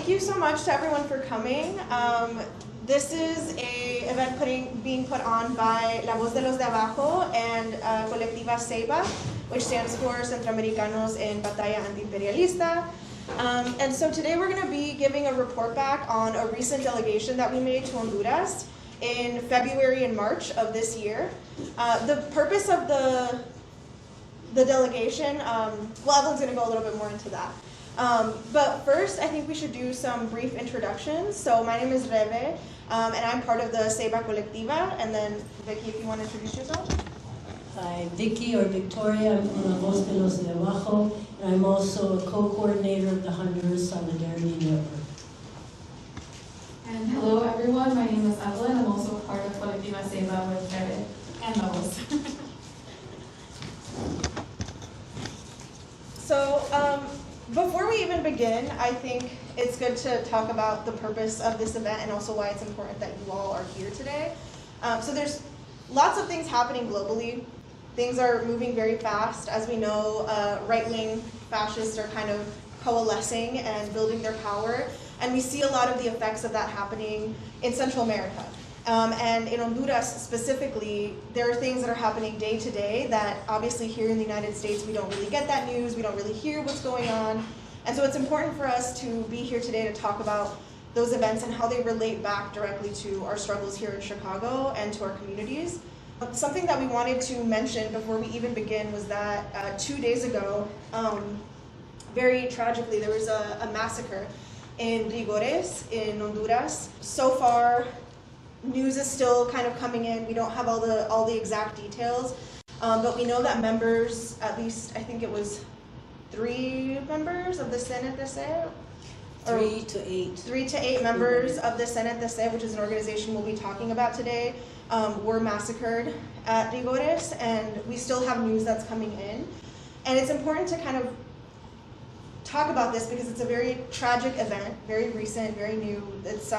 thank you so much to everyone for coming. This is an event being put on by La Voz de los de Abajo and Colectiva CEIBA, which stands for Centroamericanos en Batalla Antiimperialista. And so today we're going to be giving a report back on a recent delegation that we made to Honduras in February and March of this year. The purpose of the delegation, well, Evelyn's going to go a little bit more into that. But first, I think we should do some brief introductions. So my name is Rebe, and I'm part of the CEIBA Colectiva. And then, Vicky, if you want to introduce yourself. Hi, Vicky or Victoria. I'm from Abajo de Abajo, and I'm also a co-coordinator of the Honduras Solidarity Network. And hello, everyone. My name is Evelyn. I'm also part of Colectiva CEIBA with Rebe and La Voz. So, before we even begin, I think it's good to talk about the purpose of this event and also why it's important that you all are here today. So there's lots of things happening globally. Things are moving very fast. As we know, right-wing fascists are kind of coalescing and building their power. And we see a lot of the effects of that happening in Central America. And in Honduras specifically, there are things that are happening day to day that obviously here in the United States, we don't really get that news, we don't really hear what's going on. And so it's important for us to be here today to talk about those events and how they relate back directly to our struggles here in Chicago and to our communities. Something that we wanted to mention before we even begin was that 2 days ago, very tragically, there was a massacre in Rigores in Honduras. So far, news is still kind of coming in. We don't have all the exact details, but we know that members, at least I think it was 3 members of the CNTC, 3 to 8. 3 to 8 members of the CNTC, which is an organization we'll be talking about today, were massacred at Rigores, and we still have news that's coming in. And it's important to kind of talk about this because it's a very tragic event, very recent, very new. It's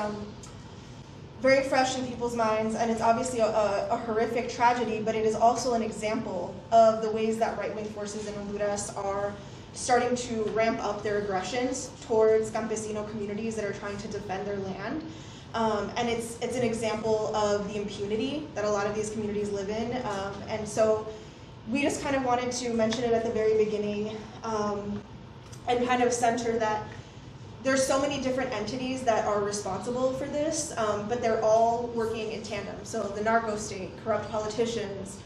very fresh in people's minds, and it's obviously a horrific tragedy, but it is also an example of the ways that right-wing forces in Honduras are starting to ramp up their aggressions towards campesino communities that are trying to defend their land. And it's an example of the impunity that a lot of these communities live in. And so we just kind of wanted to mention it at the very beginning and kind of center that there's so many different entities that are responsible for this, but they're all working in tandem. So the narco state, corrupt politicians,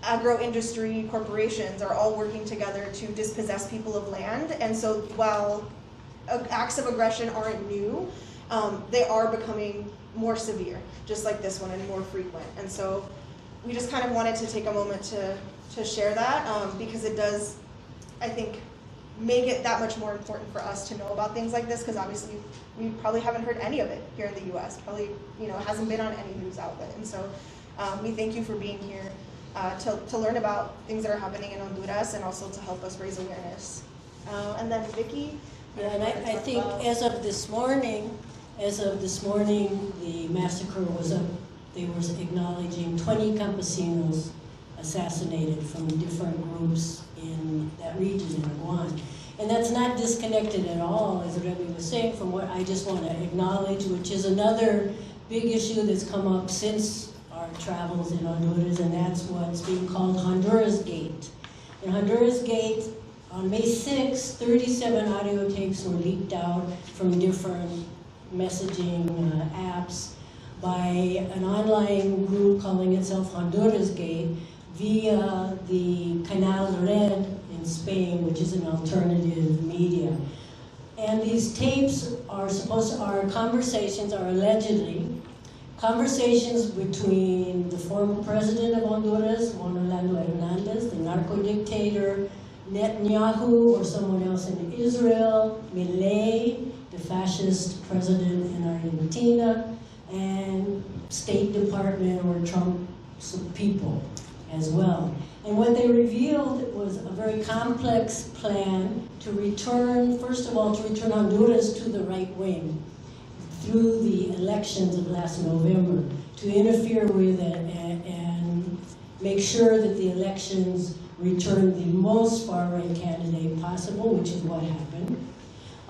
agro-industry corporations are all working together to dispossess people of land. And so while acts of aggression aren't new, they are becoming more severe, just like this one, and more frequent. And so we just kind of wanted to take a moment to share that because it does, I think, make it that much more important for us to know about things like this, because obviously we probably haven't heard any of it here in the U.S. Probably, it hasn't been on any news outlet. And so we thank you for being here to learn about things that are happening in Honduras and also to help us raise awareness. And then Vicky? Yeah, and I think as of this morning, the massacre was up. They were acknowledging 20 campesinos assassinated from different groups in that region in Abajo. And that's not disconnected at all, as Rebbe was saying, from what I just want to acknowledge, which is another big issue that's come up since our travels in Honduras, and that's what's being called Honduras Gate. In Honduras Gate, on May 6th, 37 audio tapes were leaked out from different messaging apps by an online group calling itself Honduras Gate, via the Canal Red in Spain, which is an alternative media. And these tapes are conversations, are allegedly conversations between the former president of Honduras, Juan Orlando Hernandez, the narco-dictator Netanyahu, or someone else in Israel, Milei, the fascist president in Argentina, and State Department or Trump people as well. And what they revealed was a very complex plan to return, first of all, to return Honduras to the right wing through the elections of last November, to interfere with it and make sure that the elections returned the most far-right candidate possible, which is what happened.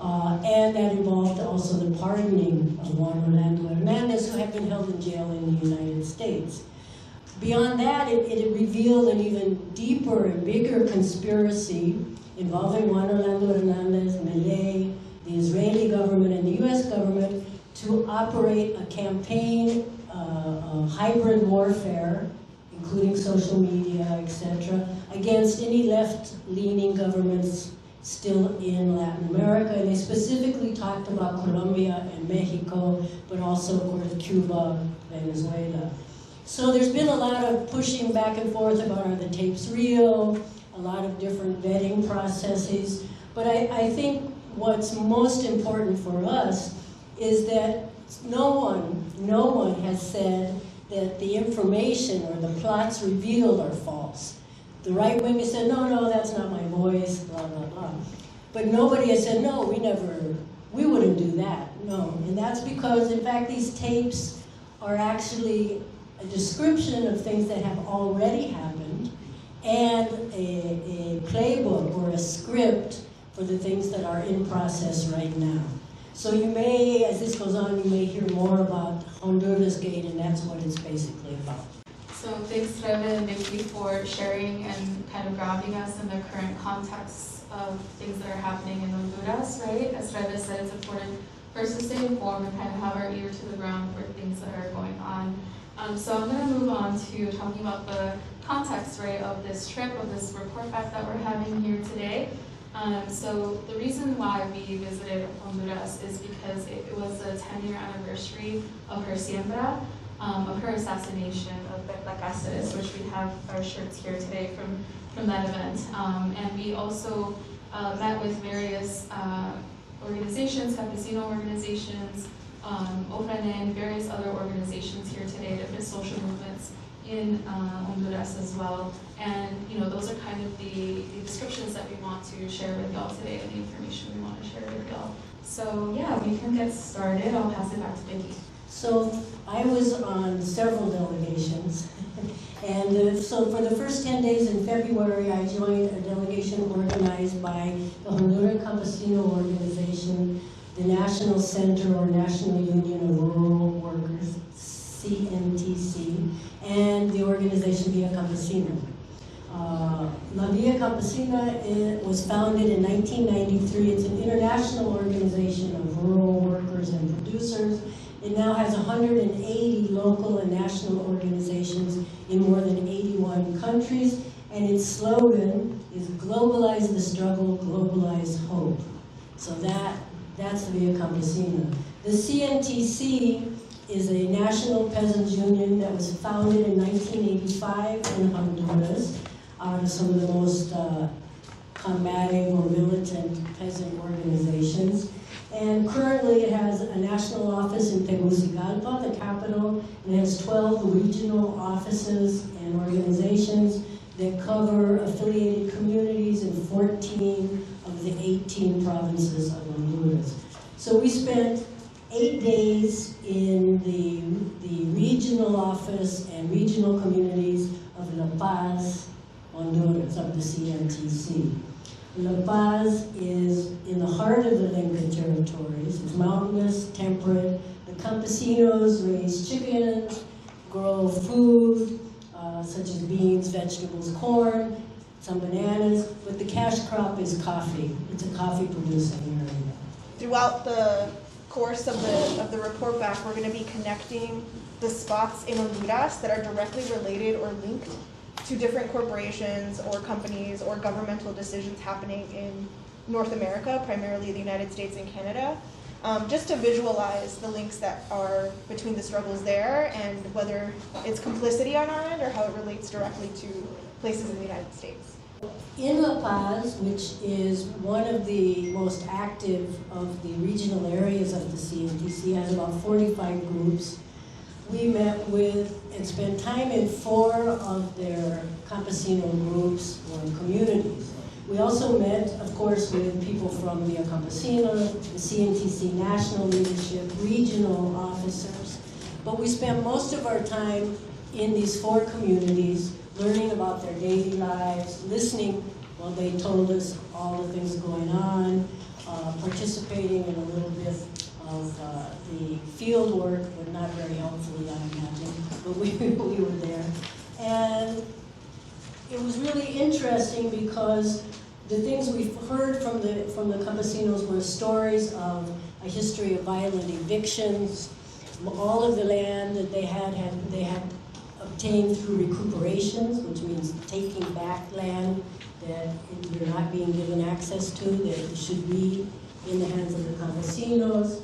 And that involved also the pardoning of Juan Orlando Hernandez, who had been held in jail in the United States. Beyond that, it revealed an even deeper and bigger conspiracy involving Juan Orlando Hernandez, Milei, the Israeli government, and the US government to operate a campaign, hybrid warfare, including social media, etc., against any left-leaning governments still in Latin America. And they specifically talked about Colombia and Mexico, but also, of course, Cuba, Venezuela. So there's been a lot of pushing back and forth about are the tapes real, a lot of different vetting processes. But I think what's most important for us is that no one has said that the information or the plots revealed are false. The right wing has said, no, that's not my voice, blah, blah, blah. But nobody has said, no, we wouldn't do that, no. And that's because, in fact, these tapes are actually a description of things that have already happened and a playbook or a script for the things that are in process right now. So you may, as this goes on, you may hear more about Honduras Gate, and that's what it's basically about. So thanks, Rebe and Nikki, for sharing and kind of grounding us in the current context of things that are happening in Honduras, right? As Rebe said, it's important for us to stay informed and kind of have our ear to the ground for things that are going on. So I'm going to move on to talking about the context, right, of this trip, of this report back that we're having here today. So the reason why we visited Honduras is because it was the 10-year anniversary of her siembra, of her assassination of Betla Cáceres, which we have our shirts here today from that event. And we also met with various organizations, campesino organizations, OFREN, various other organizations here today, different social movements in Honduras as well. And those are kind of the descriptions that we want to share with y'all today and the information we want to share with y'all. So yeah, we can get started. I'll pass it back to Vicky. So I was on several delegations. And so for the first 10 days in February, I joined a delegation organized by the Honduran Campesino Organization, the National Center or National Union of Rural Workers, CNTC, and the organization Via Campesina. La Via Campesina was founded in 1993. It's an international organization of rural workers and producers. It now has 180 local and national organizations in more than 81 countries, and its slogan is globalize the struggle, globalize hope. So that's the Via Campesina. The CNTC is a national peasants union that was founded in 1985 in Honduras out of some of the most combative or militant peasant organizations. And currently it has a national office in Tegucigalpa, the capital, and it has 12 regional offices and organizations that cover affiliated communities in 14 of the 18 provinces of Honduras. So we spent 8 days in the regional office and regional communities of La Paz, Honduras, of the CNTC. La Paz is in the heart of the Lenca territories. It's mountainous, temperate. The campesinos raise chickens, grow food, such as beans, vegetables, corn, some bananas, but the cash crop is coffee. It's a coffee-producing area. Throughout the course of the report back, we're going to be connecting the spots in Honduras that are directly related or linked to different corporations or companies or governmental decisions happening in North America, primarily the United States and Canada, just to visualize the links that are between the struggles there and whether it's complicity on our end or how it relates directly to places in the United States. In La Paz, which is one of the most active of the regional areas of the CNTC, has about 45 groups. We met with and spent time in 4 of their campesino groups or communities. We also met, of course, with people from Via Campesina, the CNTC national leadership, regional officers. But we spent most of our time in these 4 communities, learning about their daily lives, listening while they told us all the things going on, participating in a little bit of the field work, but not very helpfully, I imagine, but we were there. And it was really interesting because the things we heard from the campesinos were stories of a history of violent evictions. All of the land that they had obtained through recuperations, which means taking back land that you're not being given access to, that it should be in the hands of the campesinos.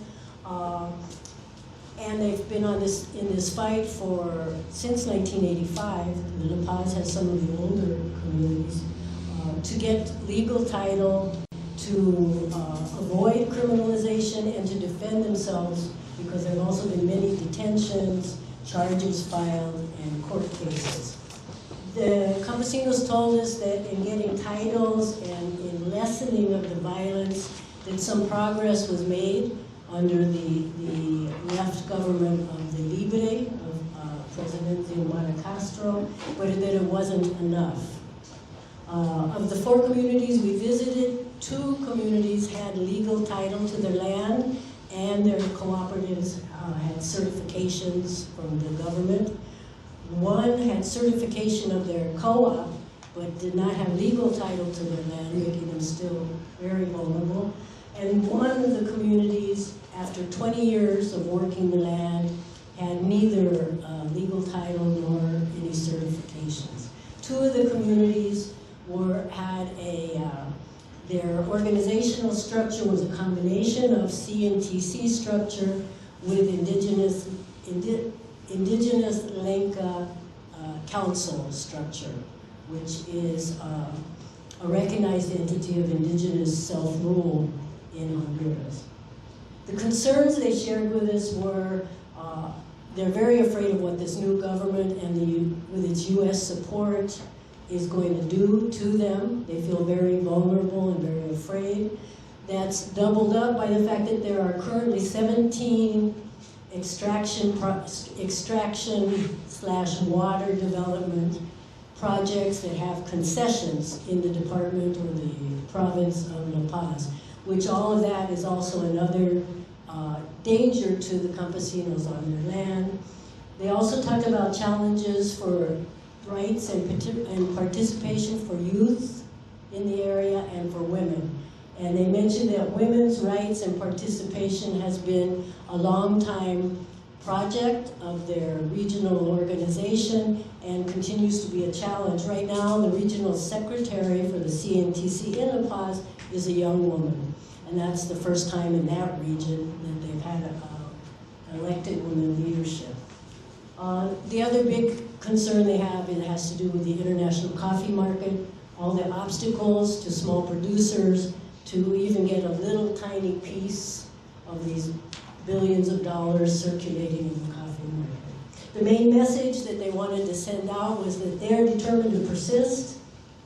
And they've been in this fight since 1985. La Paz has some of the older communities to get legal title, to avoid criminalization, and to defend themselves, because there have also been many detentions, charges filed, and court cases. The campesinos told us that in getting titles and in lessening of the violence, that some progress was made under the left government of the Libre, of President Xiomara Castro, but that it wasn't enough. Of the 4 communities we visited, 2 communities had legal title to their land, and their cooperatives had certifications from the government. 1 had certification of their co-op, but did not have legal title to their land, making them still very vulnerable. And 1 of the communities, after 20 years of working the land, had neither legal title nor any certifications. 2 of the communities had their organizational structure was a combination of CNTC structure with indigenous Lenca council structure, which is a recognized entity of indigenous self-rule in Honduras. The concerns they shared with us were they're very afraid of what this new government and with its U.S. support is going to do to them. They feel very vulnerable and very afraid. That's doubled up by the fact that there are currently 17 extraction/water development projects that have concessions in the department or the province of La Paz, which all of that is also another danger to the campesinos on their land. They also talked about challenges for rights and participation for youth in the area and for women. And they mentioned that women's rights and participation has been a long-time project of their regional organization and continues to be a challenge. Right now, the regional secretary for the CNTC in La Paz is a young woman. And that's the first time in that region that they've had elected women leadership. The other big concern they have, it has to do with the international coffee market, all the obstacles to small producers to even get a little tiny piece of these billions of dollars circulating in the coffee market. The main message that they wanted to send out was that they're determined to persist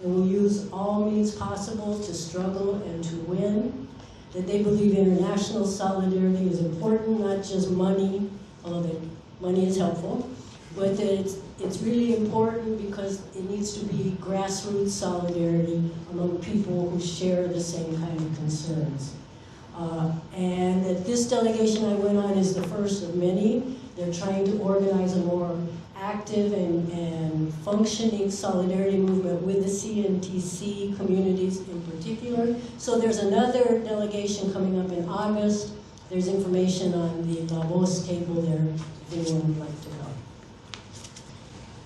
and will use all means possible to struggle and to win, that they believe international solidarity is important, not just money, although that money is helpful, but that it's really important because it needs to be grassroots solidarity among people who share the same kind of concerns. And that this delegation I went on is the first of many. They're trying to organize a more active and functioning solidarity movement with the CNTC communities in particular. So there's another delegation coming up in August. There's information on the Abajo table there if anyone would like to know.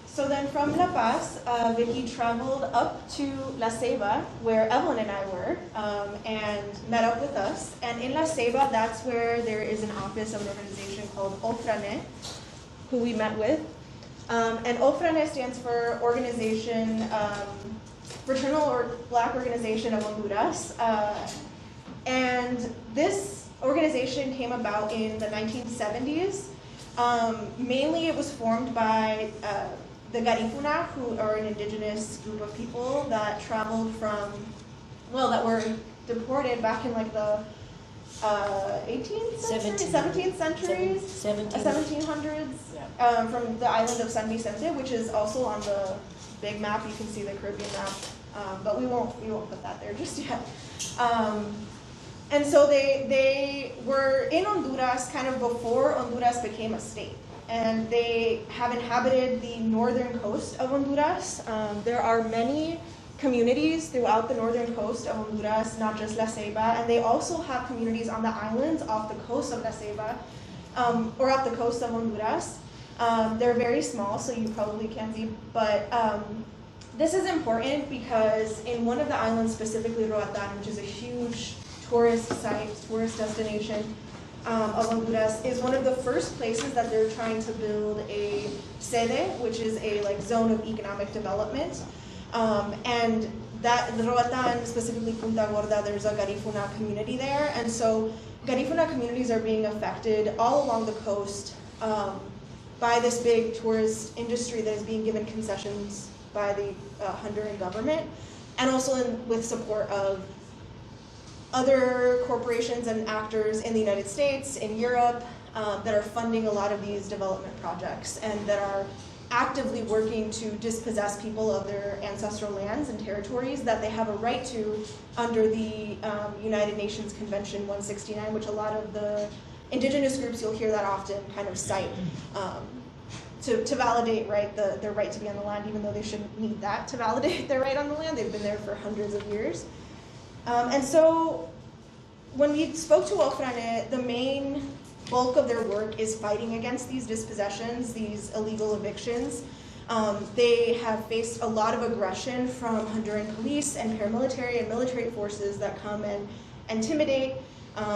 So then from La Paz, Vicky traveled up to La CEIBA, where Evelyn and I were, and met up with us. And in La CEIBA, that's where there is an office of an organization called OFRANE, who we met with. And OFRANE stands for Organization, Fraternal or Black Organization of Honduras. And this organization came about in the 1970s. Mainly it was formed by the Garifuna, who are an indigenous group of people that traveled from, that were deported back in like the 18th century, 17th centuries, 1700s, yeah. From the island of San Vicente, which is also on the big map. You can see the Caribbean map, but we won't put that there just yet. And so they were in Honduras kind of before Honduras became a state. And they have inhabited the northern coast of Honduras. There are many communities throughout the northern coast of Honduras, not just La Ceiba, and they also have communities on the islands off the coast of La Ceiba, or off the coast of Honduras. They're very small, so you probably can't see, but this is important because in one of the islands, specifically Roatan, which is a huge tourist site, tourist destination of Honduras, is one of the first places that they're trying to build a sede, which is a zone of economic development. And that Roatan, specifically Punta Gorda, there's a Garifuna community there, and so Garifuna communities are being affected all along the coast by this big tourist industry that is being given concessions by the Honduran government, and also with support of other corporations and actors in the United States, in Europe, that are funding a lot of these development projects and that are actively working to dispossess people of their ancestral lands and territories that they have a right to under the United Nations Convention 169, which a lot of the indigenous groups, you'll hear that often, kind of cite to validate their right to be on the land, even though they shouldn't need that to validate their right on the land. They've been there for hundreds of years. And so when we spoke to Ofrane, the main bulk of their work is fighting against these dispossessions, these illegal evictions. They have faced a lot of aggression from Honduran police and paramilitary and military forces that come and intimidate.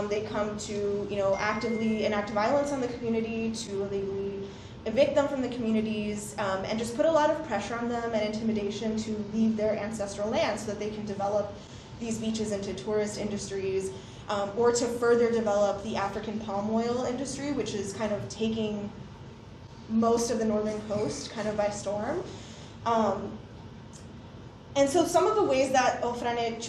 They come to actively enact violence on the community, to illegally evict them from the communities, and just put a lot of pressure on them and intimidation to leave their ancestral land so that they can develop these beaches into tourist industries, or to further develop the African palm oil industry, which is kind of taking most of the northern coast kind of by storm. And so some of the ways that Ofrane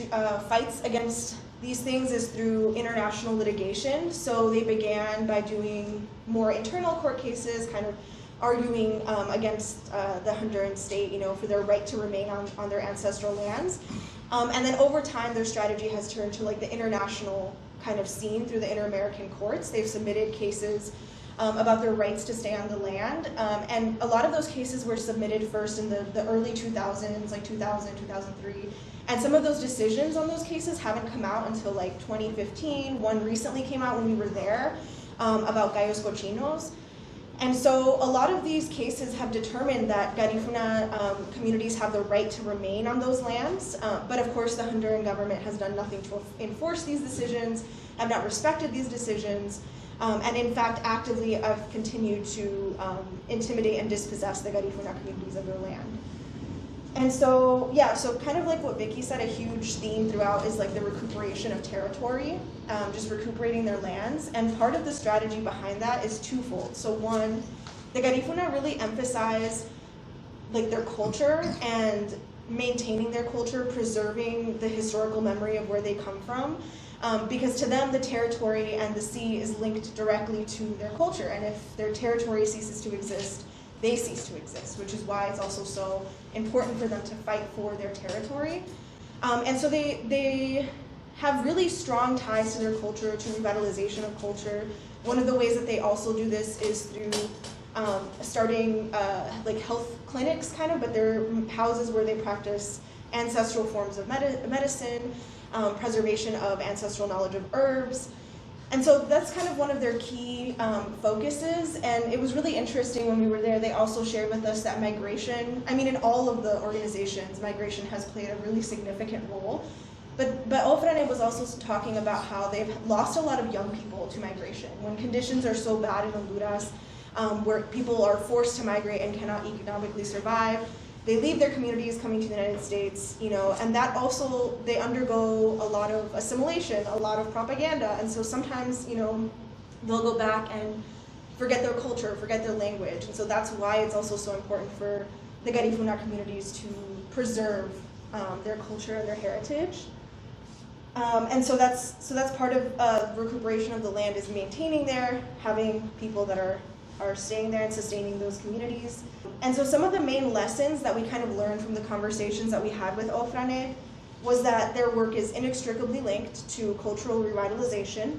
fights against these things is through international litigation. So they began by doing more internal court cases, kind of arguing against the Honduran state, for their right to remain on their ancestral lands. And then over time, their strategy has turned to the international kind of scene through the Inter-American courts. They've submitted cases about their rights to stay on the land. And a lot of those cases were submitted first in the early 2000s, like 2000, 2003. And some of those decisions on those cases haven't come out until 2015. One recently came out when we were there about gallos cochinos. And so a lot of these cases have determined that Garifuna communities have the right to remain on those lands, but of course the Honduran government has done nothing to enforce these decisions, have not respected these decisions, and in fact actively have continued to intimidate and dispossess the Garifuna communities of their land. And so, so kind of like what Vicky said, a huge theme throughout is the recuperation of territory, just recuperating their lands. And part of the strategy behind that is twofold. So one, the Garifuna really emphasize their culture and maintaining their culture, preserving the historical memory of where they come from. Because to them, the territory and the sea is linked directly to their culture. And if their territory ceases to exist, they cease to exist, which is why it's also so important for them to fight for their territory. And so they have really strong ties to their culture, to revitalization of culture. One of the ways that they also do this is through starting health clinics, kind of, but they're houses where they practice ancestral forms of medicine, preservation of ancestral knowledge of herbs. And so that's kind of one of their key focuses, and it was really interesting when we were there. They also shared with us that migration, in all of the organizations, migration has played a really significant role. But Ofrane was also talking about how they've lost a lot of young people to migration. When conditions are so bad in Honduras, where people are forced to migrate and cannot economically survive, they leave their communities coming to the United States, and that also, they undergo a lot of assimilation, a lot of propaganda, and so sometimes, they'll go back and forget their culture, forget their language, and so that's why it's also so important for the Garifuna communities to preserve their culture and their heritage. And so that's part of recuperation of the land, is maintaining there, having people that are staying there and sustaining those communities. And so some of the main lessons that we kind of learned from the conversations that we had with Ofrane was that their work is inextricably linked to cultural revitalization,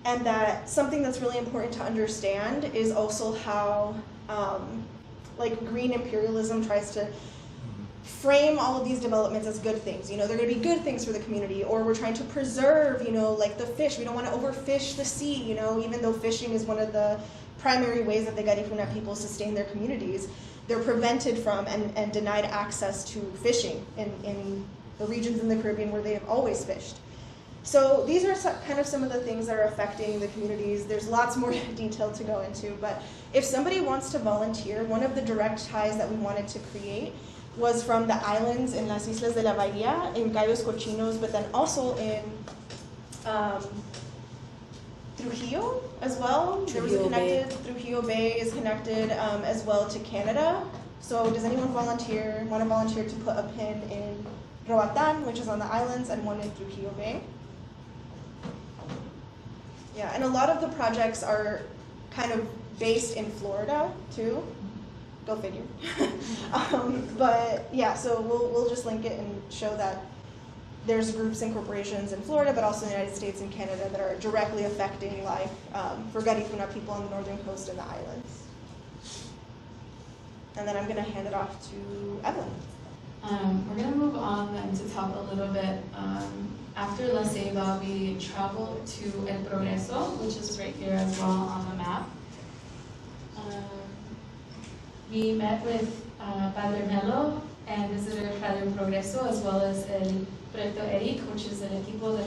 and that something that's really important to understand is also how like green imperialism tries to frame all of these developments as good things. You know, they're going to be good things for the community, or we're trying to preserve, you know, like the fish. We don't want to overfish the sea, you know, even though fishing is one of the primary ways that the Garifuna people sustain their communities. They're prevented from and denied access to fishing in the regions in the Caribbean where they have always fished. So these are kind of some of the things that are affecting the communities. There's lots more detail to go into, but if somebody wants to volunteer, one of the direct ties that we wanted to create was from the islands in Las Islas de la Bahía, in Cayos Cochinos, but then also in Trujillo as well. Trujillo Bay is connected as well to Canada. So does anyone want to volunteer to put a pin in Roatan, which is on the islands, and one in Trujillo Bay? Yeah, and a lot of the projects are kind of based in Florida too. Go figure. But yeah, so we'll just link it and show that there's groups and corporations in Florida, but also in the United States and Canada that are directly affecting life for Garifuna people on the northern coast and the islands. And then I'm going to hand it off to Evelyn. We're going to move on then to talk a little bit. After La CEIBA, we traveled to El Progreso, which is right here as well on the map. We met with Padre Melo and visited Radio Progreso, as well as el Proyecto ERIC, which is el Equipo de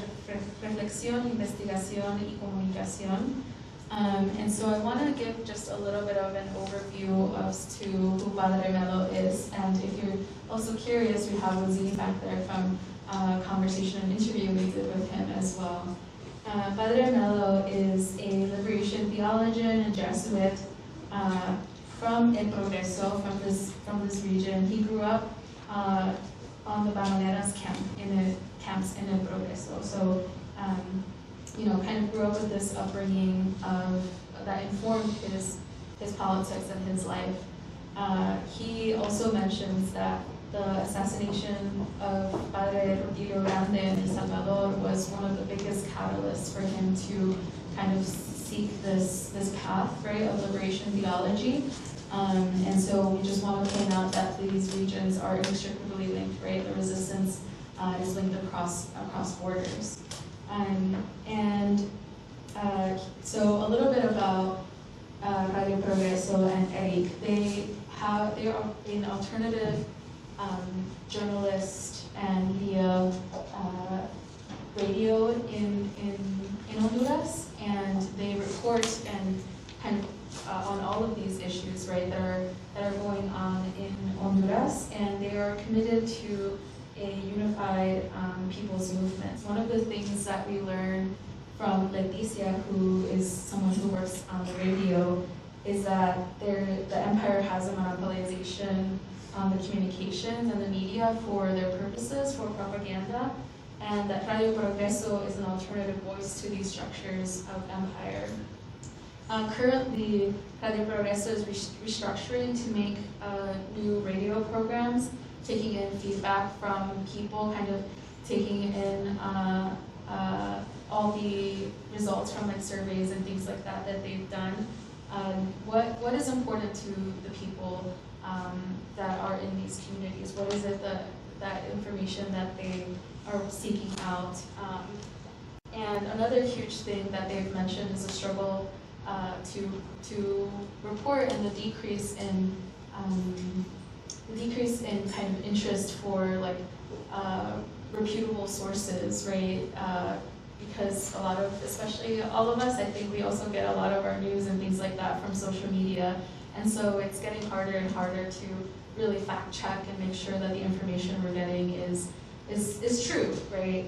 Reflexión, Investigación y Comunicación. And so I want to give just a little bit of an overview as to who Padre Melo is. And if you're also curious, we have Rosini back there from a conversation and interview we did with him as well. Padre Melo is a liberation theologian and Jesuit from El Progreso, from this region. He grew up on the Bananeras camps in El Progreso. So, you know, kind of grew up with this upbringing that informed his politics and his life. He also mentions that the assassination of Padre Rodrigo Grande in El Salvador was one of the biggest catalysts for him to kind of seek this path, right, of liberation theology. And so we just want to point out that these regions are inextricably linked, right? The resistance is linked across borders. So a little bit about Radio Progreso and ERIC. They are an alternative journalist and media radio in Honduras, and they report and kind of on all of these issues, right, that are going on in Honduras, and they are committed to a unified people's movement. One of the things that we learned from Leticia, who is someone who works on the radio, is that the empire has a monopolization on the communications and the media for their purposes, for propaganda, and that Radio Progreso is an alternative voice to these structures of empire. Currently, Radio Progreso is restructuring to make new radio programs, taking in feedback from people, kind of taking in all the results from like surveys and things like that they've done. What is important to the people that are in these communities? What is it that information that they are seeking out? And another huge thing that they've mentioned is the struggle to report and the decrease in kind of interest for like reputable sources, right? Because a lot of, especially all of us, I think we also get a lot of our news and things like that from social media, and so it's getting harder and harder to really fact check and make sure that the information we're getting is true, right?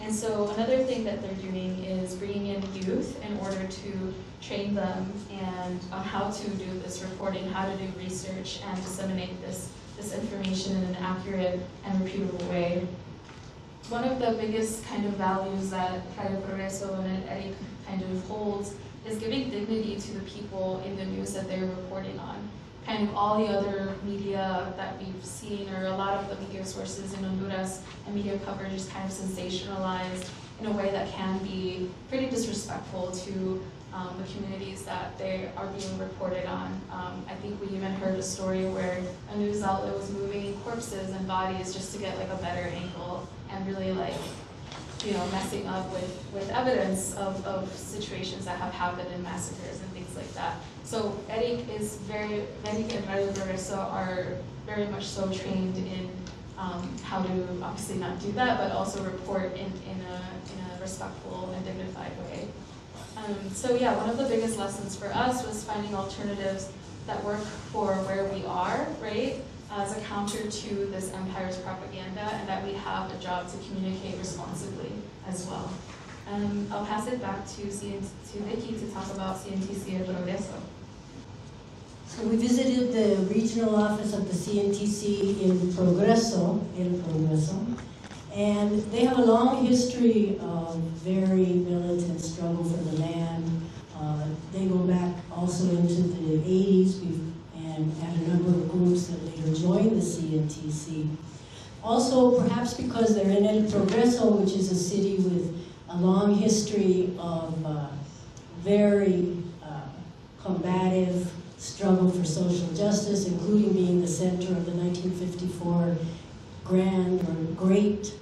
And so another thing that they're doing is bringing in youth in order to train them and on how to do this reporting, how to do research and disseminate this information in an accurate and reputable way. One of the biggest kind of values that Radio Progreso and ERIC kind of holds is giving dignity to the people in the news that they're reporting on. kind of all the other media that we've seen, or a lot of the media sources in Honduras and media coverage is kind of sensationalized in a way that can be pretty disrespectful to the communities that they are being reported on. I think we even heard a story where a news outlet was moving corpses and bodies just to get like a better angle, and really like, you know, messing up with evidence of situations that have happened in massacres and things like that. So Eric and Radio Progreso are very much so trained in how to obviously not do that, but also report in a respectful and dignified way. So yeah, one of the biggest lessons for us was finding alternatives that work for where we are, right? As a counter to this empire's propaganda, and that we have a job to communicate responsibly as well. I'll pass it back to Vicky to talk about CNTC and Progreso. So we visited the regional office of the CNTC in Progreso, and they have a long history of very militant struggle for the land. They go back also into the 80s and had a number of groups that later joined the CNTC. Also, perhaps because they're in El Progreso, which is a city with a long history of very combative struggle for social justice, including being the center of the 1954 Great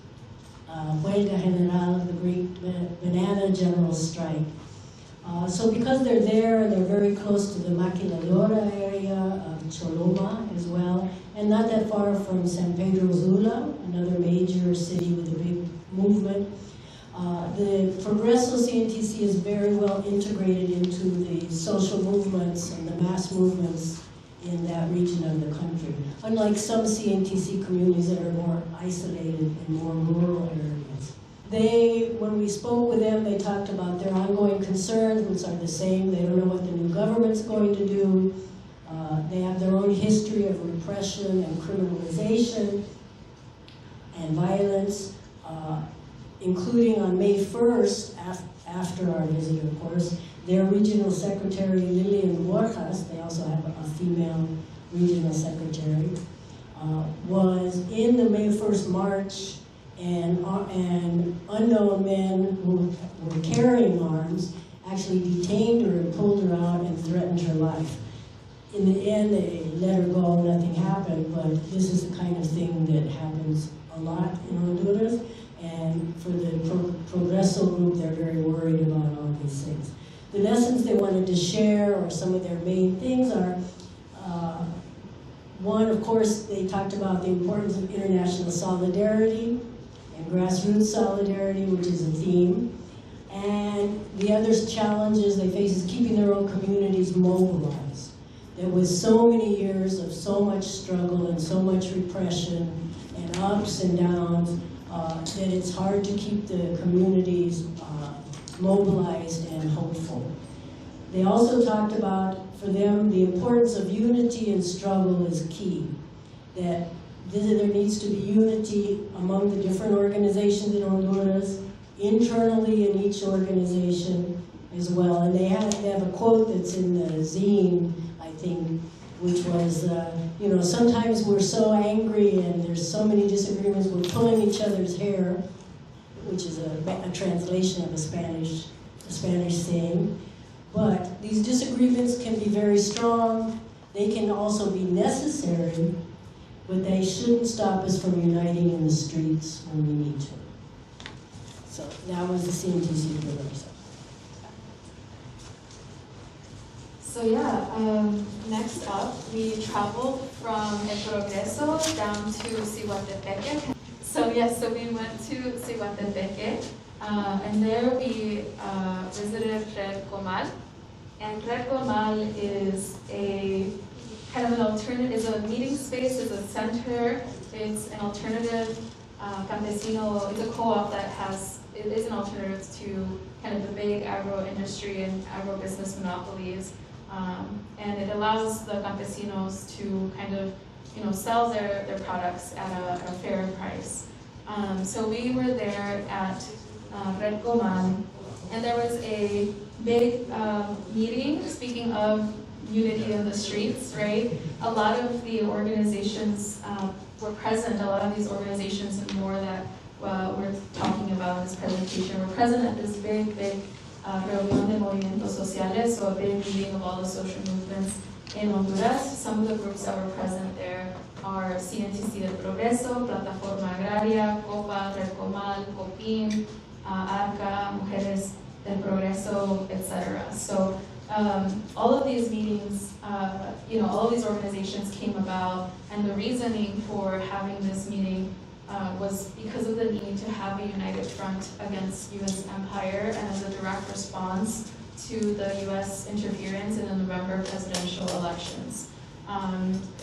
Huelga General, the Great Banana General Strike. So because they're there, and they're very close to the Maquiladora area of Choloma as well, and not that far from San Pedro Sula, another major city with a big movement. The Progreso CNTC is very well integrated into the social movements and the mass movements in that region of the country, unlike some CNTC communities that are more isolated in more rural areas. When we spoke with them, they talked about their ongoing concerns, which are the same. They don't know what the new government's going to do. They have their own history of repression and criminalization and violence, including on May 1st, after our visit, of course, their regional secretary, Lilian Borjas, they also have a female regional secretary, was in the May 1st march, and unknown men who were carrying arms actually detained her and pulled her out and threatened her life. In the end, they let her go, nothing happened, but this is the kind of thing that happens a lot in Honduras, and for the Progreso group, they're very worried about all these things. The lessons they wanted to share, or some of their main things, are one, of course, they talked about the importance of international solidarity and grassroots solidarity, which is a theme. And the other challenges they face is keeping their own communities mobilized. There was so many years of so much struggle and so much repression and ups and downs that it's hard to keep the communities mobilized and hopeful. They also talked about, for them, the importance of unity and struggle is key. That there needs to be unity among the different organizations in Honduras, internally in each organization as well. And they have a quote that's in the zine, I think, which was, you know, sometimes we're so angry and there's so many disagreements, we're pulling each other's hair, which is a translation of a Spanish saying. But these disagreements can be very strong. They can also be necessary, but they shouldn't stop us from uniting in the streets when we need to. So that was the CNTC Progreso. So yeah, next up, we traveled from El Progreso down to Cihuatepeque. So yes, so we went to Cihuatepeque, and there we visited Red Comal. And Red Comal is a kind of an alternative, is a meeting space, is a center, it's an alternative campesino, it's a co-op that it is an alternative to kind of the big agro-industry and agro-business monopolies. And it allows the campesinos to kind of, you know, sell their products at a fair price. So we were there at Red Comal, and there was a big meeting, speaking of unity in the streets, right? A lot of the organizations were present, a lot of these organizations and more that we're talking about in this presentation were present at this big reunión de movimientos sociales, so a big meeting of all the social movements in Honduras. Some of the groups that were present there are CNTC del Progreso, Plataforma Agraria, COPA, Recomal, COPIN, ARCA, Mujeres del Progreso, etc. So all of these meetings, all of these organizations came about, and the reasoning for having this meeting was because of the need to have a united front against U.S. empire and as a direct response to the U.S. interference in the November presidential elections.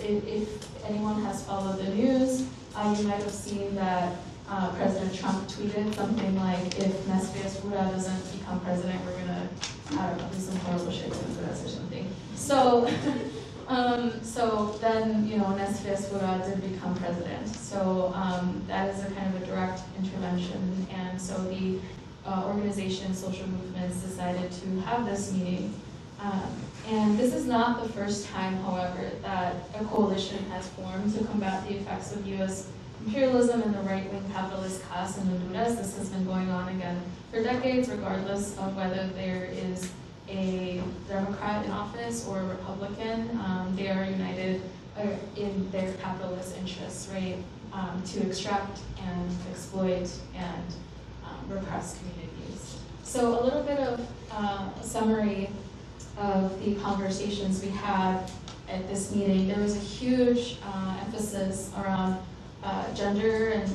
If anyone has followed the news, you might have seen that President Trump tweeted something like, if Nesbias Fura doesn't become president, we're gonna, I don't know, do some horrible shit to Honduras or something. So, so then, Nesbias Fura did become president. So that is a kind of a direct intervention. And so the organizations, social movements decided to have this meeting. And this is not the first time, however, that a coalition has formed to combat the effects of U.S. imperialism and the right-wing capitalist class in Honduras. This has been going on again for decades, regardless of whether there is a Democrat in office or a Republican. They are united in their capitalist interests, right, to extract and exploit and repress communities. So a little bit of a summary of the conversations we had at this meeting. There was a huge emphasis around gender and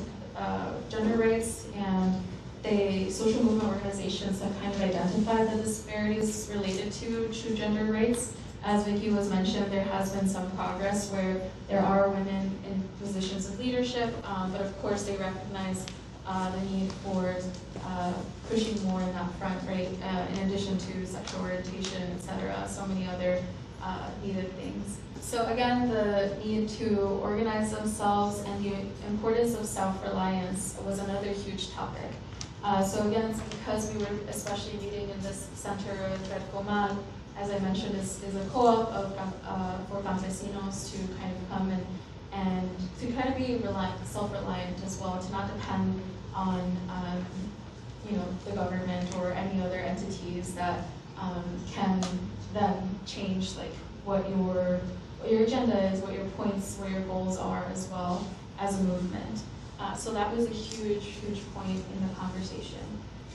gender rights, and the social movement organizations have kind of identified the disparities related to gender rights. As Vicky was mentioned, there has been some progress where there are women in positions of leadership, but of course they recognize the need for pushing more in that front, right? In addition to sexual orientation, etc., so many other needed things. So again, the need to organize themselves and the importance of self-reliance was another huge topic. So again, it's because we were especially meeting in this center of Recomal, as I mentioned, is a co-op for campesinos to kind of come and to kind of be self-reliant as well, to not depend on the government or any other entities that can then change like what your agenda is, what your points, what your goals are as well as a movement. So that was a huge point in the conversation.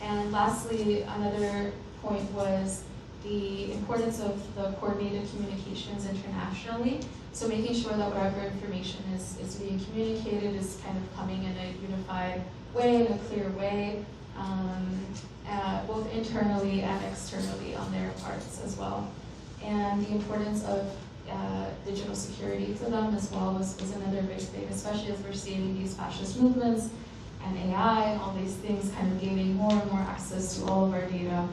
And lastly, another point was the importance of the coordinated communications internationally. So making sure that whatever information is being communicated is kind of coming in a unified way, in a clear way, both internally and externally on their parts as well. And the importance of digital security to them as well was another big thing, especially as we're seeing these fascist movements and AI, all these things kind of gaining more and more access to all of our data.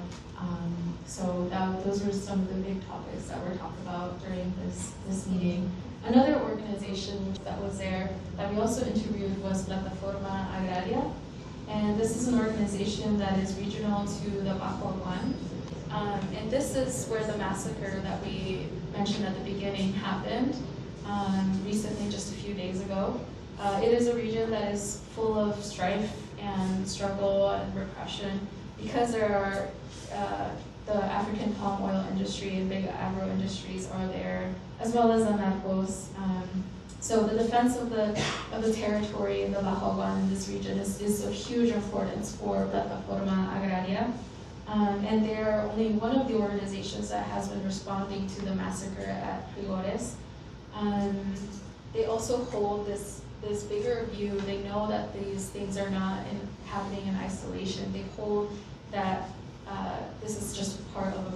So those were some of the big topics that were talked about during this meeting. Another organization that was there that we also interviewed was Plataforma Agraria. And this is an organization that is regional to the Abajo. And this is where the massacre that we mentioned at the beginning happened recently, just a few days ago. It is a region that is full of strife and struggle and repression because there are the African palm oil industry and big agro industries are there, as well as the narcos. So the defense of the territory in the Abajo in this region is of huge importance for Plataforma Agraria. And they're only one of the organizations that has been responding to the massacre at Rigores. They also hold this bigger view. They know that these things are not happening in isolation. They hold that this is just part of a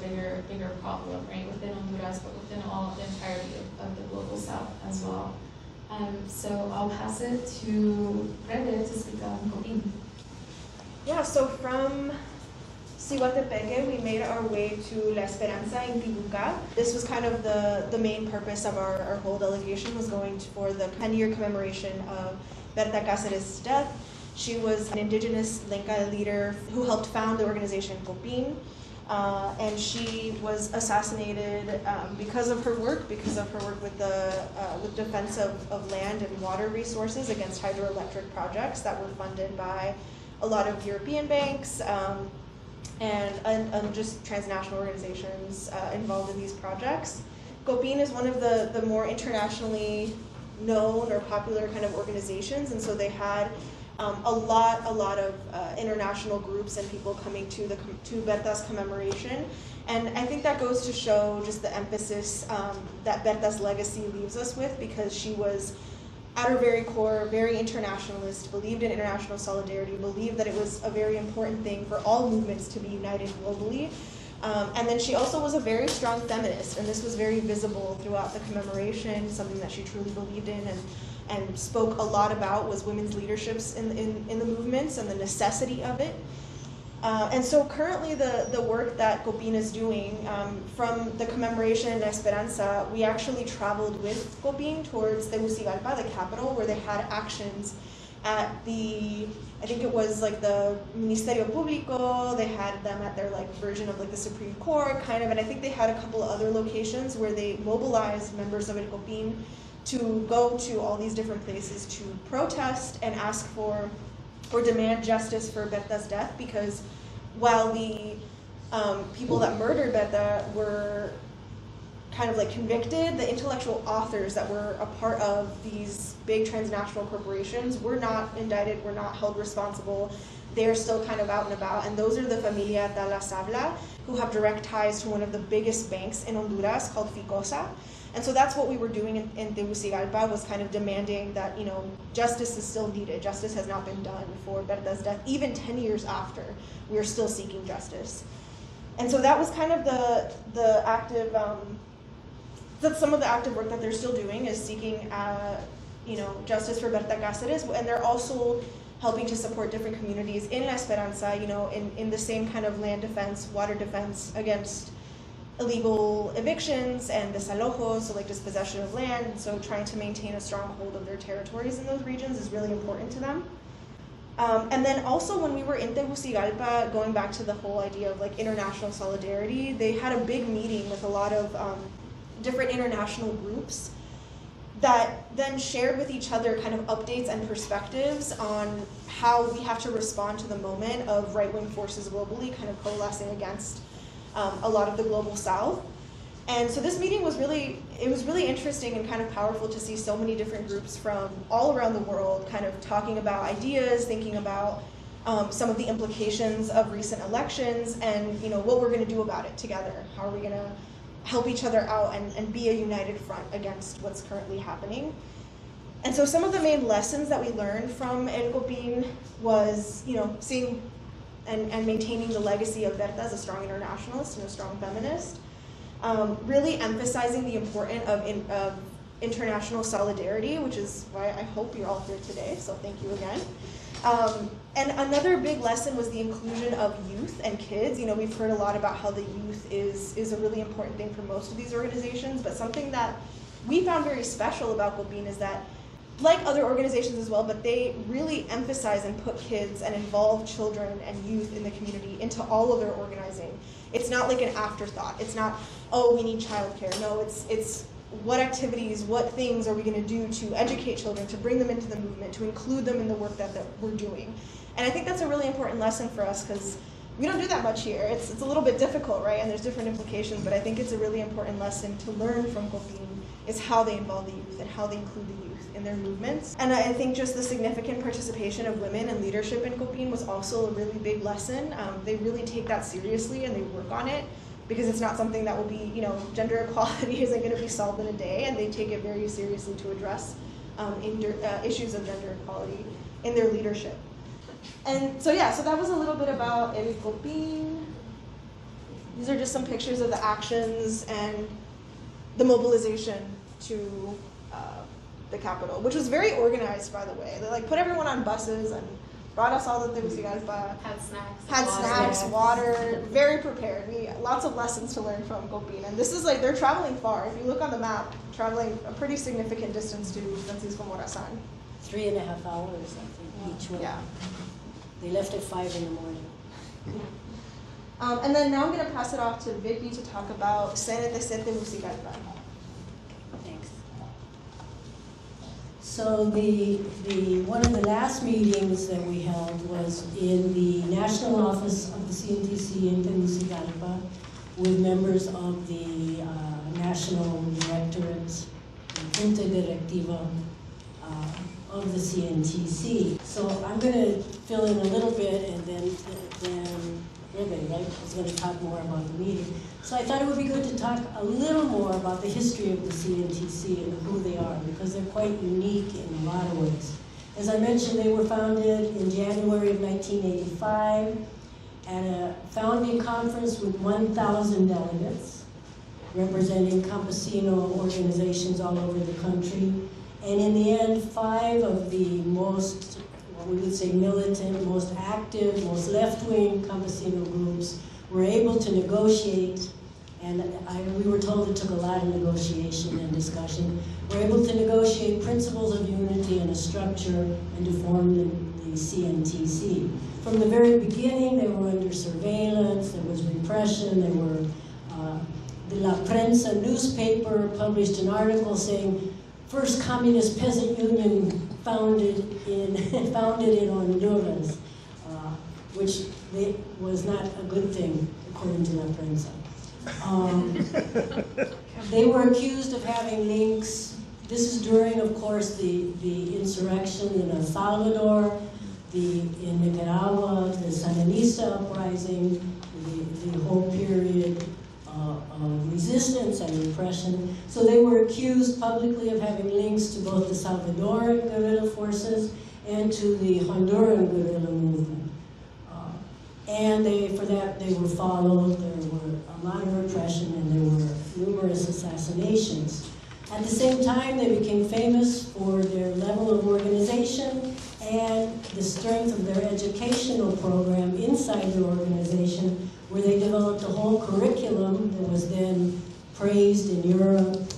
bigger problem, right, within Honduras, but within the entirety of the global South as well. So I'll pass it to Rebe to speak on COPIN. Yeah, so from Cihuatepeque, we made our way to La Esperanza in Tibuca. This was kind of the main purpose of our whole delegation, was going for the 10-year commemoration of Berta Cáceres' death. She was an indigenous Lenca leader who helped found the organization COPIN. And she was assassinated because of her work with with defense of land and water resources against hydroelectric projects that were funded by a lot of European banks and just transnational organizations involved in these projects. COPIN is one of the more internationally known or popular kind of organizations, and so they had a lot of international groups and people coming to Berta's commemoration. And I think that goes to show just the emphasis that Berta's legacy leaves us with, because she was at her very core very internationalist, believed in international solidarity, believed that it was a very important thing for all movements to be united globally. And then she also was a very strong feminist, and this was very visible throughout the commemoration. Something that she truly believed in and spoke a lot about was women's leaderships in the movements and the necessity of it. And so currently the work that COPIN is doing, from the commemoration in Esperanza, we actually traveled with COPIN towards Tegucigalpa, the capital, where they had actions at I think it was like the Ministerio Público. They had them at their like version of like the Supreme Court kind of, and I think they had a couple of other locations where they mobilized members of El COPIN to go to all these different places to protest and ask for or demand justice for Berta's death, because while the people that murdered Berta were kind of like convicted, the intellectual authors that were a part of these big transnational corporations were not indicted, were not held responsible. They're still kind of out and about, and those are the Familia de la Sabla, who have direct ties to one of the biggest banks in Honduras called Ficosa. And so that's what we were doing in Tegucigalpa, was kind of demanding that, you know, justice is still needed. Justice has not been done for Berta's death. Even 10 years after, we are still seeking justice. And so that was kind of the active, that's some of the active work that they're still doing, is seeking, you know, justice for Berta Cáceres. And they're also helping to support different communities in La Esperanza, you know, in the same kind of land defense, water defense against illegal evictions and desalojos, so like dispossession of land. And so trying to maintain a strong hold of their territories in those regions is really important to them. And then also when we were in Tegucigalpa, going back to the whole idea of like international solidarity, they had a big meeting with a lot of different international groups that then shared with each other kind of updates and perspectives on how we have to respond to the moment of right-wing forces globally kind of coalescing against a lot of the global south. And so this meeting was really interesting and kind of powerful to see so many different groups from all around the world kind of talking about ideas, thinking about some of the implications of recent elections, and you know what we're going to do about it together. How are we going to help each other out and be a united front against what's currently happening? And so some of the main lessons that we learned from El COPIN was, you know, seeing and maintaining the legacy of Berta as a strong internationalist and a strong feminist. Really emphasizing the importance of international solidarity, which is why I hope you're all here today, so thank you again. And another big lesson was the inclusion of youth and kids. You know, we've heard a lot about how the youth is a really important thing for most of these organizations, but something that we found very special about COPIN is that, like other organizations as well, but they really emphasize and put kids and involve children and youth in the community into all of their organizing. It's not like an afterthought. It's not, oh, we need childcare. No, it's what activities, what things are we going to do to educate children, to bring them into the movement, to include them in the work that we're doing. And I think that's a really important lesson for us, because we don't do that much here. It's a little bit difficult, right? And there's different implications, but I think it's a really important lesson to learn from COPIN, is how they involve the youth and how they include the youth in their movements. And I think just the significant participation of women and leadership in COPIN was also a really big lesson. They really take that seriously and they work on it, because it's not something that will be, you know, gender equality isn't going to be solved in a day, and they take it very seriously to address issues of gender equality in their leadership. And so yeah, so that was a little bit about El COPIN. These are just some pictures of the actions and the mobilization to the capital, which was very organized, by the way. They like put everyone on buses and brought us all the Tegucigalpa. Had snacks, water, very prepared. Lots of lessons to learn from COPIN. And this is like, they're traveling far. If you look on the map, traveling a pretty significant distance to Francisco Morazan. 3.5 hours, I think, each way. Yeah. They left at 5 in the morning. And then now I'm going to pass it off to Vicky to talk about CNTC Tegucigalpa. Thanks. So the one of the last meetings that we held was in the national office of the CNTC in Tegucigalpa with members of the national directorate, Junta Directiva of the CNTC. So I'm going to fill in a little bit, and then Ruben, right, is going to talk more about the meeting. So I thought it would be good to talk a little more about the history of the CNTC and who they are, because they're quite unique in a lot of ways. As I mentioned, they were founded in January of 1985 at a founding conference with 1,000 delegates representing campesino organizations all over the country. And in the end, 5 of the most, what we would say, militant, most active, most left-wing campesino groups were able to negotiate, and we were told it took a lot of negotiation and discussion, were able to negotiate principles of unity and a structure and to form the CNTC. From the very beginning, they were under surveillance, there was repression, there were, the La Prensa newspaper published an article saying, first communist peasant union founded in Honduras, which was not a good thing, according to La Prensa. They were accused of having links. This is during, of course, the insurrection in El Salvador, in Nicaragua, the Sandinista uprising, the whole period of resistance and repression. So they were accused publicly of having links to both the Salvadoran guerrilla forces and to the Honduran guerrilla movement. And for that they were followed. There were a lot of repression and there were numerous assassinations. At the same time, they became famous for their level of organization and the strength of their educational program inside their organization, where they developed a whole curriculum that was then praised in Europe,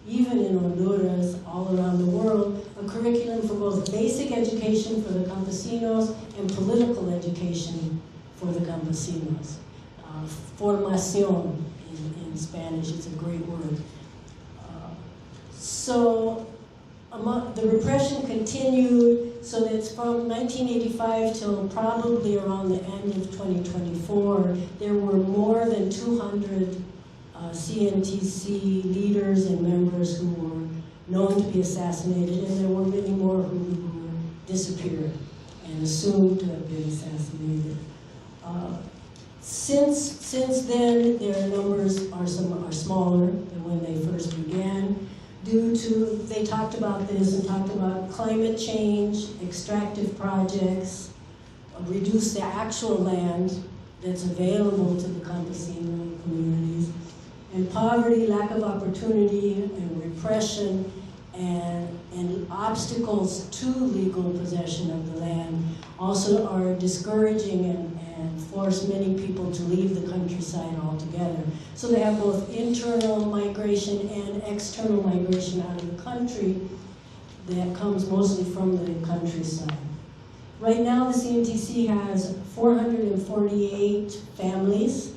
even in Honduras, all around the world, a curriculum for both basic education for the campesinos and political education for the campesinos. Formación in Spanish, it's a great word. So the repression continued, so that's from 1985 till probably around the end of 2024, there were more than 200 CNTC leaders and members who were known to be assassinated, and there were many more who disappeared and assumed to have been assassinated. Since then, their numbers are smaller than when they first began. Due to, they talked about this and talked about climate change, extractive projects, reduce the actual land that's available to the campesino communities, and poverty, lack of opportunity, and repression, and obstacles to legal possession of the land also are discouraging and force many people to leave the countryside altogether. So they have both internal migration and external migration out of the country that comes mostly from the countryside. Right now, the CNTC has 448 families,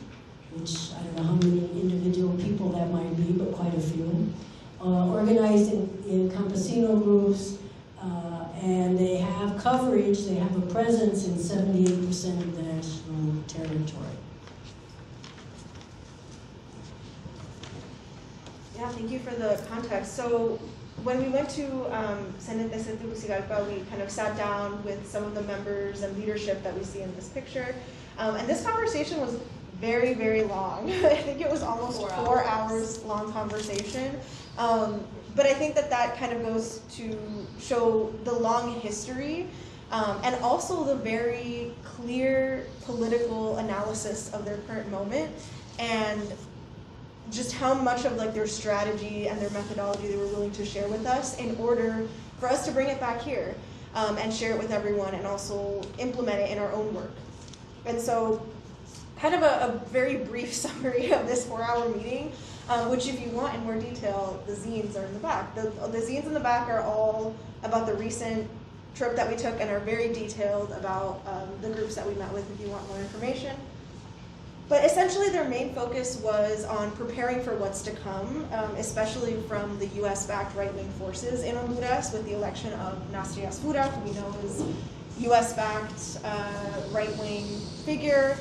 which I don't know how many individual people that might be, but quite a few, organized in campesino groups, and they have coverage, they have a presence in 78% of the national territory. Yeah, thank you for the context. So when we went to CNTC Tegucigalpa, we kind of sat down with some of the members and leadership that we see in this picture. And this conversation was very, very long. I think it was almost 4 hours long conversation. But I think that kind of goes to show the long history and also the very clear political analysis of their current moment and just how much of like their strategy and their methodology they were willing to share with us in order for us to bring it back here and share it with everyone and also implement it in our own work. And so kind of a very brief summary of this 4-hour meeting, which if you want in more detail, the zines are in the back. The zines in the back are all about the recent trip that we took and are very detailed about the groups that we met with if you want more information. But essentially their main focus was on preparing for what's to come, especially from the US-backed right-wing forces in Honduras with the election of Nasri Asfura, who we know is US-backed right-wing figure,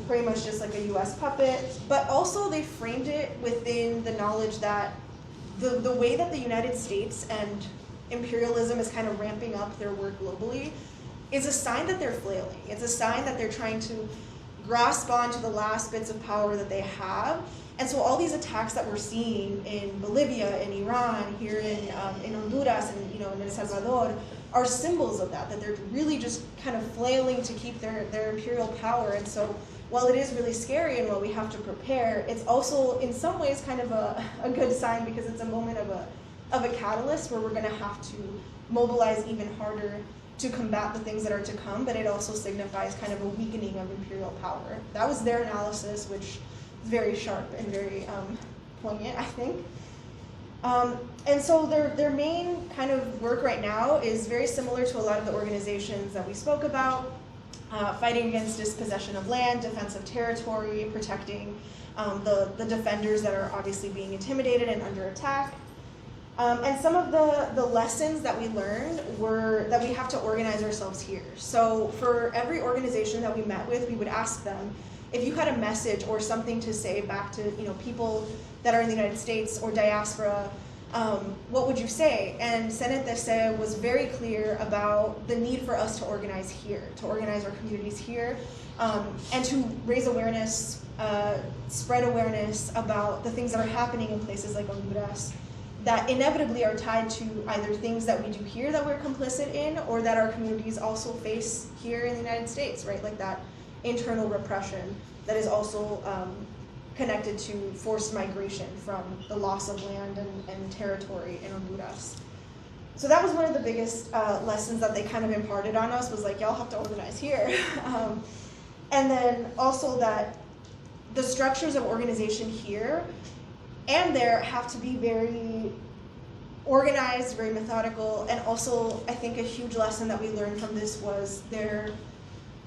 pretty much just like a US puppet. But also they framed it within the knowledge that the way that the United States and imperialism is kind of ramping up their work globally is a sign that they're flailing. It's a sign that they're trying to grasp onto the last bits of power that they have. And so all these attacks that we're seeing in Bolivia, in Iran, here in Honduras, and in El Salvador, are symbols of that they're really just kind of flailing to keep their imperial power. And so while it is really scary and while we have to prepare, it's also in some ways kind of a good sign, because it's a moment of a catalyst where we're going to have to mobilize even harder to combat the things that are to come, but it also signifies kind of a weakening of imperial power. That was their analysis, which is very sharp and very poignant, I think. And so their main kind of work right now is very similar to a lot of the organizations that we spoke about, fighting against dispossession of land, defense of territory, protecting the defenders that are obviously being intimidated and under attack. And some of the lessons that we learned were that we have to organize ourselves here. So for every organization that we met with, we would ask them, if you had a message or something to say back to people that are in the United States or diaspora, what would you say? And CENTEC was very clear about the need for us to organize here, to organize our communities here, and to raise awareness, spread awareness about the things that are happening in places like Honduras that inevitably are tied to either things that we do here that we're complicit in, or that our communities also face here in the United States, right? Like that internal repression that is also connected to forced migration from the loss of land and territory in Honduras. So that was one of the biggest lessons that they kind of imparted on us, was like, y'all have to organize here. And then also that the structures of organization here and there have to be very organized, very methodical, and also I think a huge lesson that we learned from this was their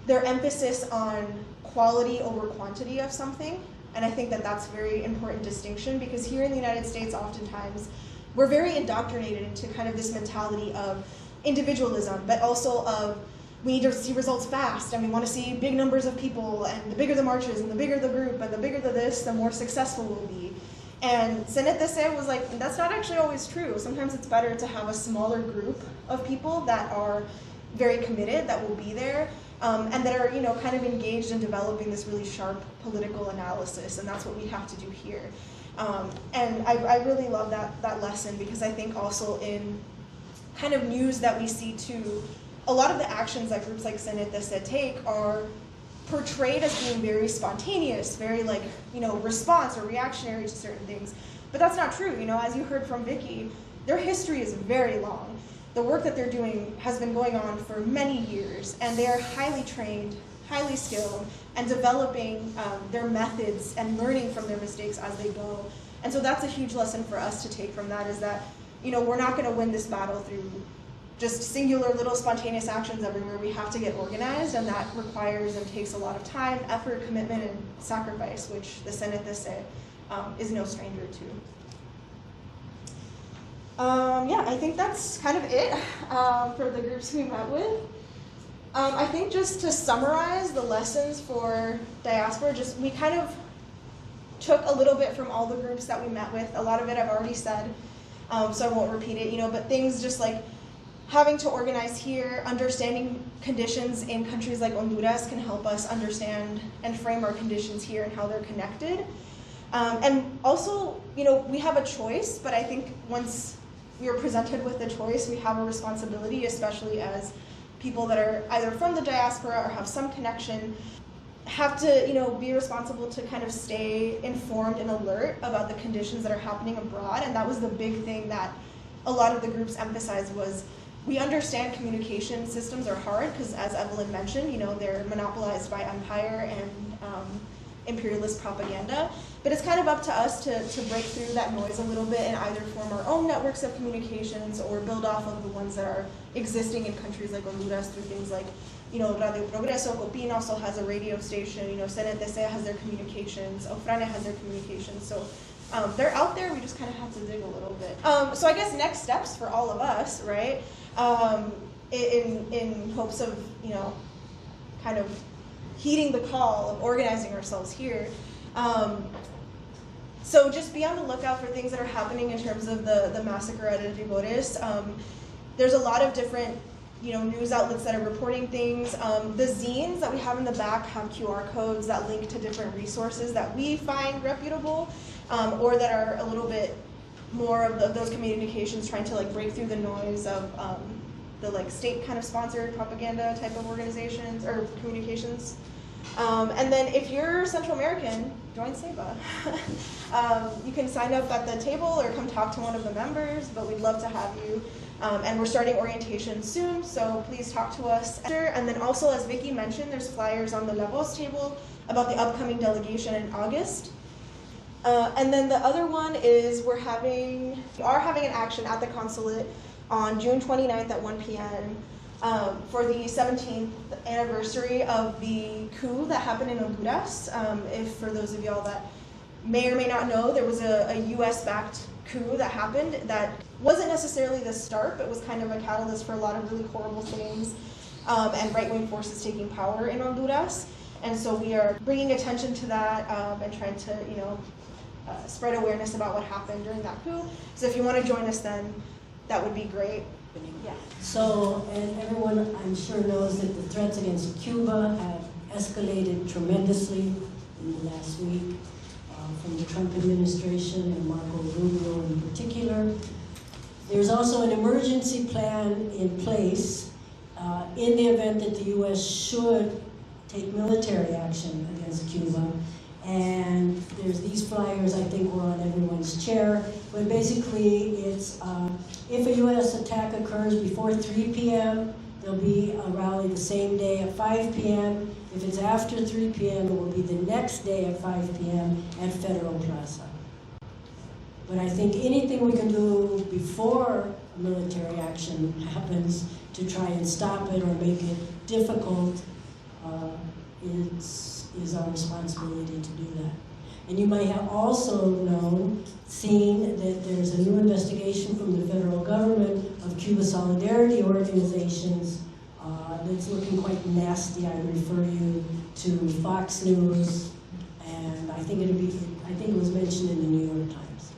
emphasis on quality over quantity of something. And I think that that's a very important distinction, because here in the United States oftentimes we're very indoctrinated into kind of this mentality of individualism, but also of we need to see results fast, and we want to see big numbers of people, and the bigger the marches and the bigger the group and the bigger the this, the more successful we'll be. And CENTEC was like, that's not actually always true. Sometimes it's better to have a smaller group of people that are very committed, that will be there, and that are kind of engaged in developing this really sharp political analysis, and that's what we have to do here. And I really love that lesson, because I think also in kind of news that we see too, a lot of the actions that groups like CENTEC take are portrayed as being very spontaneous, very response or reactionary to certain things. But that's not true. As you heard from Vicky, their history is very long. The work that they're doing has been going on for many years, and they are highly trained, highly skilled, and developing their methods and learning from their mistakes as they go. And so that's a huge lesson for us to take from that, is that we're not going to win this battle through just singular little spontaneous actions everywhere. We have to get organized, and that requires and takes a lot of time, effort, commitment, and sacrifice, which the CENTEC is no stranger to. I think that's kind of it for the groups we met with. I think just to summarize the lessons for diaspora, we kind of took a little bit from all the groups that we met with. A lot of it I've already said, so I won't repeat it, but things just like having to organize here, understanding conditions in countries like Honduras can help us understand and frame our conditions here and how they're connected. And also, we have a choice, but I think once we are presented with the choice, we have a responsibility, especially as people that are either from the diaspora or have some connection, have to, be responsible to kind of stay informed and alert about the conditions that are happening abroad. And that was the big thing that a lot of the groups emphasized was, we understand communication systems are hard because, as Evelyn mentioned, they're monopolized by empire and imperialist propaganda. But it's kind of up to us to break through that noise a little bit and either form our own networks of communications or build off of the ones that are existing in countries like Honduras through things like, Radio Progreso, Copin also has a radio station, CNTC has their communications, Ofrane has their communications. So they're out there, we just kind of have to dig a little bit. So I guess next steps for all of us, right? In hopes of, kind of heeding the call of organizing ourselves here. So just be on the lookout for things that are happening in terms of the massacre at Rigores. There's a lot of different news outlets that are reporting things. The zines that we have in the back have QR codes that link to different resources that we find reputable, or that are a little bit more of those communications trying to break through the noise of the state kind of sponsored propaganda type of organizations or communications. And then if you're Central American, join CEIBA. You can sign up at the table or come talk to one of the members, but we'd love to have you. And we're starting orientation soon, so please talk to us. And then also, as Vicky mentioned, there's flyers on the Levos table about the upcoming delegation in August. And then the other one is we are having an action at the consulate on June 29th at 1 p.m. For the 17th anniversary of the coup that happened in Honduras. If for those of y'all that may or may not know, there was a US-backed coup that happened that wasn't necessarily the start, but was kind of a catalyst for a lot of really horrible things, and right-wing forces taking power in Honduras. And so we are bringing attention to that and trying to, spread awareness about what happened during that coup. So if you want to join us then, that would be great. Yeah. So, and everyone I'm sure knows that the threats against Cuba have escalated tremendously in the last week, from the Trump administration and Marco Rubio in particular. There's also an emergency plan in place in the event that the U.S. should take military action against Cuba. And there's these flyers, I think were on everyone's chair, but basically it's if a U.S. attack occurs before 3 p.m., there'll be a rally the same day at 5 p.m. If it's after 3 p.m., it will be the next day at 5 p.m. at Federal Plaza. But I think anything we can do before military action happens to try and stop it or make it difficult is our responsibility to do that. And you might have also seen that there's a new investigation from the federal government of Cuba Solidarity organizations that's looking quite nasty. I refer you to Fox News, and I think it was mentioned in the New York Times.